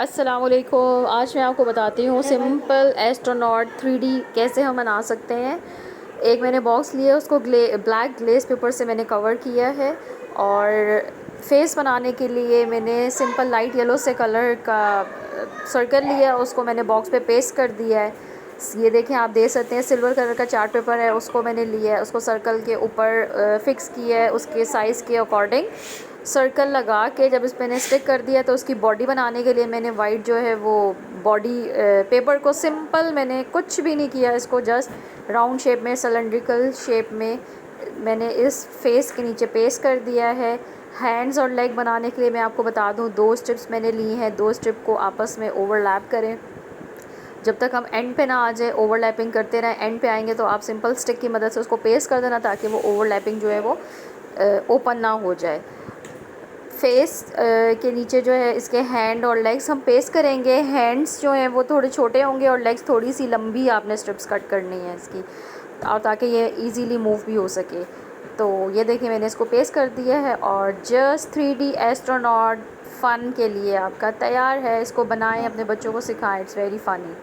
अस्सलाम वालेकुम। आज मैं आपको बताती हूँ सिंपल एस्ट्रोनॉट 3D कैसे हम बना सकते हैं। एक मैंने बॉक्स लिया, उसको ब्लैक ग्लेस पेपर से मैंने कवर किया है। और फेस बनाने के लिए मैंने सिंपल लाइट येलो से कलर का सर्कल लिया, उसको मैंने बॉक्स पे पेस्ट कर दिया है। ये देखें, आप देख सकते हैं सिल्वर कलर का चार्ट पेपर है, उसको मैंने लिया है, उसको सर्कल के ऊपर फिक्स किया है। उसके साइज़ के अकॉर्डिंग सर्कल लगा के जब इस मैंने स्टिक कर दिया तो उसकी बॉडी बनाने के लिए मैंने वाइट जो है वो बॉडी पेपर को सिंपल, मैंने कुछ भी नहीं किया, इसको जस्ट राउंड शेप में, सिलेंड्रिकल शेप में मैंने इस फेस के नीचे पेस्ट कर दिया है। हैंड्स और लेग बनाने के लिए मैं आपको बता दूं, 2 स्ट्रिप्स मैंने ली हैं। 2 स्ट्रिप को आपस में ओवरलैप करें जब तक हम एंड पे ना आ जाए, ओवरलैपिंग करते रहें। एंड पे आएंगे तो आप सिंपल स्टिक की मदद से उसको पेस्ट कर देना ताकि वो ओवरलैपिंग जो है वो ओपन ना हो जाए। फेस के नीचे जो है इसके हैंड और लेग्स हम पेस्ट करेंगे। हैंड्स जो हैं वो थोड़े छोटे होंगे और लेग्स थोड़ी सी लंबी आपने स्ट्रिप्स कट करनी है इसकी, और ताकि ये इजीली मूव भी हो सके। तो ये देखिए, मैंने इसको पेस्ट कर दिया है और जस्ट 3D एस्ट्रोनॉट फ़न के लिए आपका तैयार है। इसको बनाएं, अपने बच्चों को सिखाएं, इट्स वेरी फ़नी।